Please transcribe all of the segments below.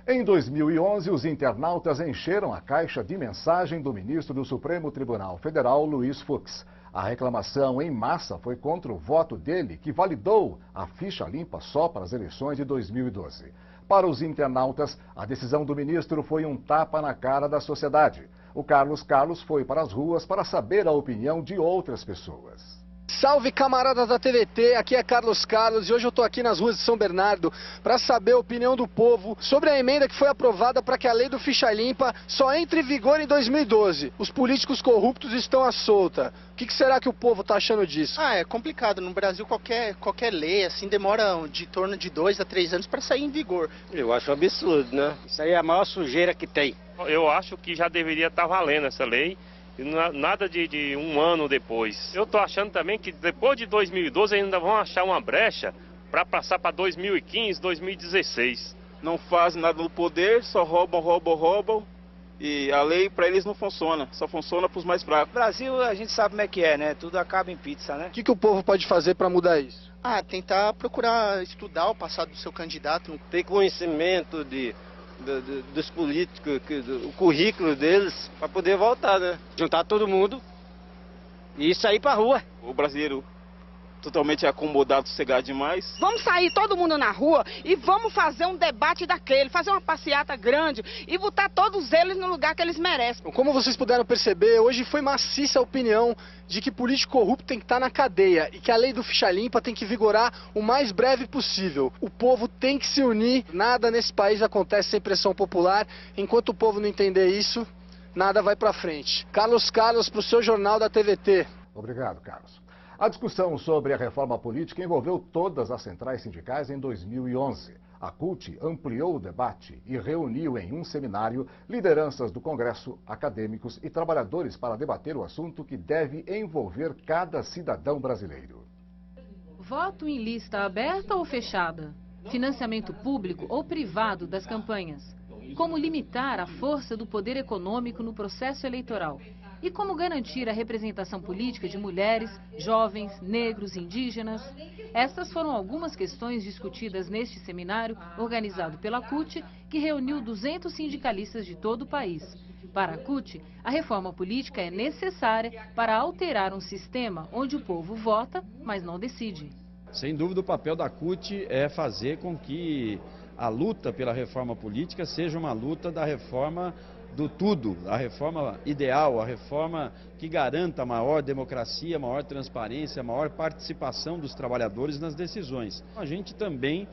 Em 2011, os internautas encheram a caixa de mensagem do ministro do Supremo Tribunal Federal, Luiz Fux. A reclamação em massa foi contra o voto dele, que validou a ficha limpa só para as eleições de 2012. Para os internautas, a decisão do ministro foi um tapa na cara da sociedade. O Carlos foi para as ruas para saber a opinião de outras pessoas. Salve, camaradas da TVT, aqui é Carlos e hoje eu estou aqui nas ruas de São Bernardo para saber a opinião do povo sobre a emenda que foi aprovada para que a lei do ficha limpa só entre em vigor em 2012. Os políticos corruptos estão à solta. O que será que o povo está achando disso? É complicado. No Brasil qualquer lei assim demora de torno de 2 a 3 anos para sair em vigor. Eu acho um absurdo, né? Isso aí é a maior sujeira que tem. Eu acho que já deveria estar valendo essa lei. Nada de um ano depois. Eu tô achando também que depois de 2012 ainda vão achar uma brecha para passar para 2015, 2016. Não fazem nada no poder, só roubam. E a lei para eles não funciona, só funciona para os mais fracos. No Brasil a gente sabe como é que é, né? Tudo acaba em pizza, né? O que o povo pode fazer para mudar isso? Tentar procurar estudar o passado do seu candidato. Ter conhecimento dos políticos, o currículo deles, para poder voltar, né? Juntar todo mundo e sair pra rua. O brasileiro totalmente acomodado, sossegado demais. Vamos sair todo mundo na rua e vamos fazer um debate daquele, fazer uma passeata grande e botar todos eles no lugar que eles merecem. Como vocês puderam perceber, hoje foi maciça a opinião de que político corrupto tem que estar na cadeia e que a lei do ficha limpa tem que vigorar o mais breve possível. O povo tem que se unir, nada nesse país acontece sem pressão popular. Enquanto o povo não entender isso, nada vai pra frente. Carlos pro seu jornal da TVT. Obrigado, Carlos. A discussão sobre a reforma política envolveu todas as centrais sindicais em 2011. A CUT ampliou o debate e reuniu em um seminário lideranças do Congresso, acadêmicos e trabalhadores para debater o assunto que deve envolver cada cidadão brasileiro. Voto em lista aberta ou fechada? Financiamento público ou privado das campanhas? Como limitar a força do poder econômico no processo eleitoral? E como garantir a representação política de mulheres, jovens, negros, indígenas? Estas foram algumas questões discutidas neste seminário organizado pela CUT, que reuniu 200 sindicalistas de todo o país. Para a CUT, a reforma política é necessária para alterar um sistema onde o povo vota, mas não decide. Sem dúvida, o papel da CUT é fazer com que a luta pela reforma política seja uma luta da reforma do tudo, a reforma ideal, a reforma que garanta maior democracia, maior transparência, maior participação dos trabalhadores nas decisões. A gente também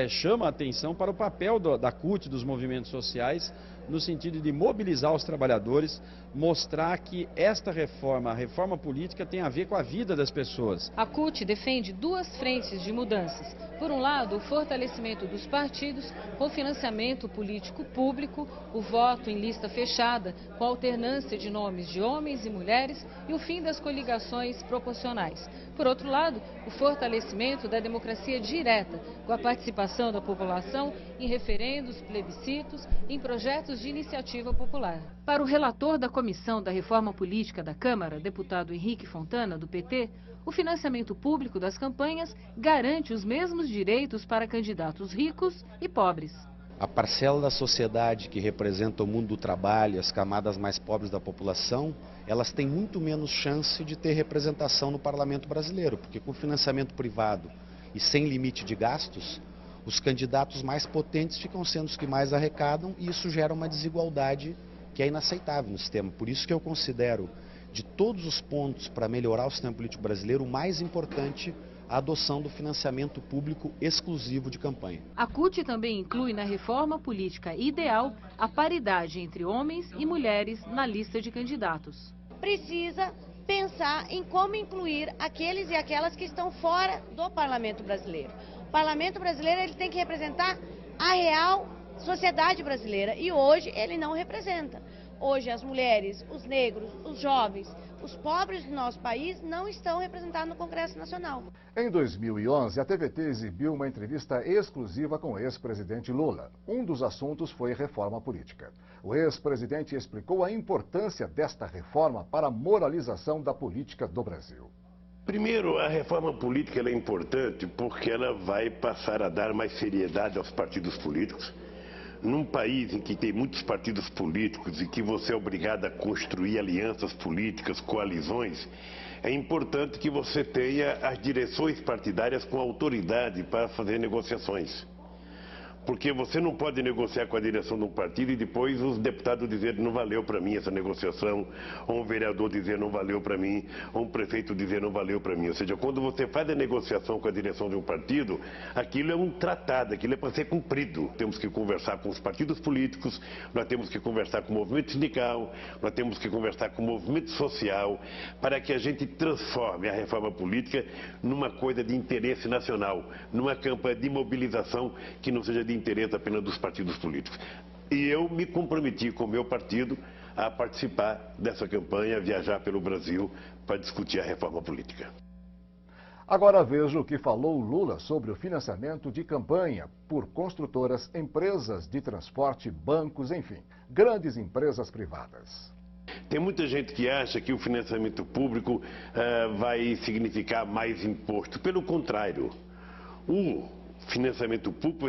chama a atenção para o papel da CUT, dos movimentos sociais, no sentido de mobilizar os trabalhadores, mostrar que esta reforma, a reforma política, tem a ver com a vida das pessoas. A CUT defende duas frentes de mudanças. Por um lado, o fortalecimento dos partidos com financiamento político público, o voto em lista fechada com alternância de nomes de homens e mulheres e o fim das coligações proporcionais. Por outro lado, o fortalecimento da democracia direta, com a participação da população em referendos, plebiscitos, em projetos de iniciativa popular. Para o relator da Comissão da Reforma Política da Câmara, deputado Henrique Fontana, do PT, o financiamento público das campanhas garante os mesmos direitos para candidatos ricos e pobres. A parcela da sociedade que representa o mundo do trabalho, as camadas mais pobres da população, elas têm muito menos chance de ter representação no parlamento brasileiro, porque com financiamento privado e sem limite de gastos, os candidatos mais potentes ficam sendo os que mais arrecadam e isso gera uma desigualdade que é inaceitável no sistema. Por isso que eu considero, de todos os pontos para melhorar o sistema político brasileiro, o mais importante a adoção do financiamento público exclusivo de campanha. A CUT também inclui na reforma política ideal a paridade entre homens e mulheres na lista de candidatos. Precisa pensar em como incluir aqueles e aquelas que estão fora do parlamento brasileiro. O parlamento brasileiro ele tem que representar a real sociedade brasileira e hoje ele não representa. Hoje as mulheres, os negros, os jovens, os pobres do nosso país não estão representados no Congresso Nacional. Em 2011, a TVT exibiu uma entrevista exclusiva com o ex-presidente Lula. Um dos assuntos foi reforma política. O ex-presidente explicou a importância desta reforma para a moralização da política do Brasil. Primeiro, a reforma política é importante porque ela vai passar a dar mais seriedade aos partidos políticos, Num país em que tem muitos partidos políticos e que você é obrigado a construir alianças políticas, coalizões, é importante que você tenha as direções partidárias com autoridade para fazer negociações. Porque você não pode negociar com a direção de um partido e depois os deputados dizerem não valeu para mim essa negociação, ou um vereador dizer não valeu para mim, ou um prefeito dizer não valeu para mim. Ou seja, quando você faz a negociação com a direção de um partido, aquilo é um tratado, aquilo é para ser cumprido. Temos que conversar com os partidos políticos, nós temos que conversar com o movimento sindical, nós temos que conversar com o movimento social, para que a gente transforme a reforma política numa coisa de interesse nacional, numa campanha de mobilização que não seja de interesse apenas dos partidos políticos. E eu me comprometi com o meu partido a participar dessa campanha, a viajar pelo Brasil para discutir a reforma política. Agora veja o que falou Lula sobre o financiamento de campanha por construtoras, empresas de transporte, bancos, enfim, grandes empresas privadas. Tem muita gente que acha que o financiamento público vai significar mais imposto. Pelo contrário, o financiamento público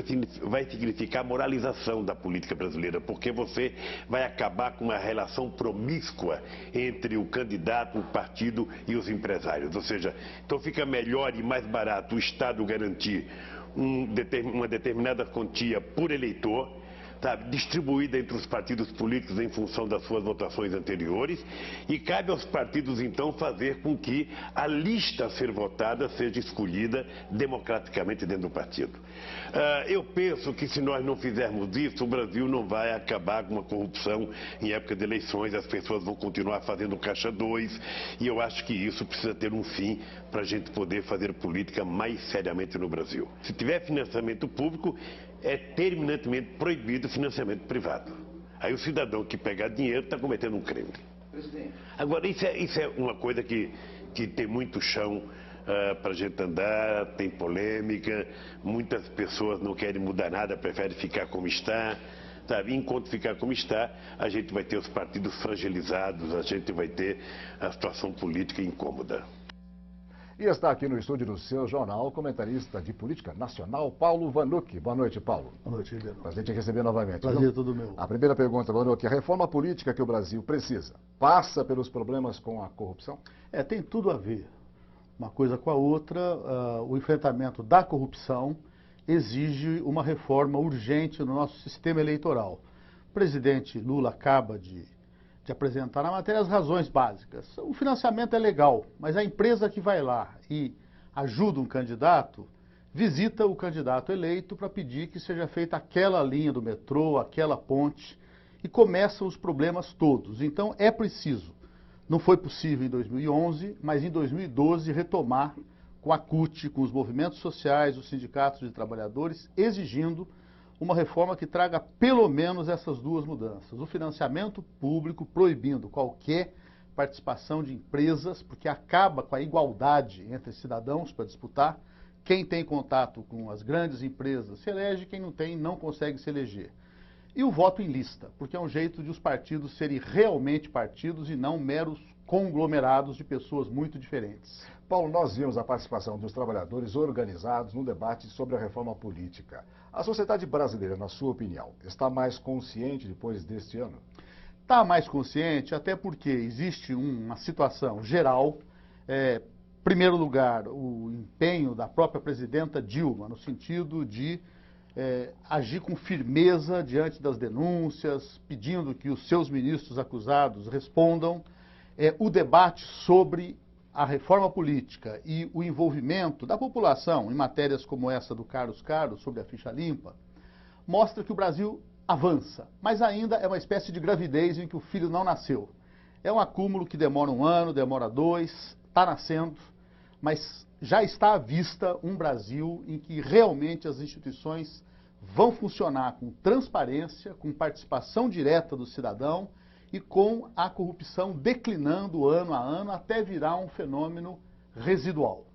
vai significar moralização da política brasileira, porque você vai acabar com uma relação promíscua entre o candidato, o partido e os empresários. Ou seja, então fica melhor e mais barato o Estado garantir uma determinada quantia por eleitor, distribuída entre os partidos políticos em função das suas votações anteriores, e cabe aos partidos então fazer com que a lista a ser votada seja escolhida democraticamente dentro do partido. Eu penso que se nós não fizermos isso, o Brasil não vai acabar com uma corrupção em época de eleições, as pessoas vão continuar fazendo caixa 2, e eu acho que isso precisa ter um fim para a gente poder fazer política mais seriamente no Brasil. Se tiver financiamento público, é terminantemente proibido o financiamento privado. Aí o cidadão que pegar dinheiro está cometendo um crime. Agora, isso é uma coisa que tem muito chão para a gente andar, tem polêmica, muitas pessoas não querem mudar nada, preferem ficar como está. Enquanto ficar como está, a gente vai ter os partidos fragilizados, a gente vai ter a situação política incômoda. E está aqui no estúdio do seu jornal o comentarista de política nacional, Paulo Vanucchi. Boa noite, Paulo. Boa noite, Ribeiro. Prazer te receber novamente. Prazer todo meu. A primeira pergunta, Vanucchi, a reforma política que o Brasil precisa passa pelos problemas com a corrupção? Tem tudo a ver. Uma coisa com a outra, o enfrentamento da corrupção exige uma reforma urgente no nosso sistema eleitoral. O presidente Lula acaba de apresentar na matéria as razões básicas. O financiamento é legal, mas a empresa que vai lá e ajuda um candidato, visita o candidato eleito para pedir que seja feita aquela linha do metrô, aquela ponte, e começam os problemas todos. Então é preciso, não foi possível em 2011, mas em 2012 retomar com a CUT, com os movimentos sociais, os sindicatos de trabalhadores, exigindo uma reforma que traga pelo menos essas duas mudanças. O financiamento público proibindo qualquer participação de empresas, porque acaba com a igualdade entre cidadãos para disputar. Quem tem contato com as grandes empresas se elege, quem não tem não consegue se eleger. E o voto em lista, porque é um jeito de os partidos serem realmente partidos e não meros conglomerados de pessoas muito diferentes. Paulo, nós vimos a participação dos trabalhadores organizados no debate sobre a reforma política. A sociedade brasileira, na sua opinião, está mais consciente depois deste ano? Está mais consciente, até porque existe uma situação geral. Em primeiro lugar, o empenho da própria presidenta Dilma, no sentido de agir com firmeza diante das denúncias, pedindo que os seus ministros acusados respondam. O debate sobre a reforma política e o envolvimento da população em matérias como essa do Caros, sobre a ficha limpa, mostra que o Brasil avança, mas ainda é uma espécie de gravidez em que o filho não nasceu. É um acúmulo que demora 1 ano, demora 2, está nascendo, mas já está à vista um Brasil em que realmente as instituições vão funcionar com transparência, com participação direta do cidadão e com a corrupção declinando ano a ano até virar um fenômeno residual.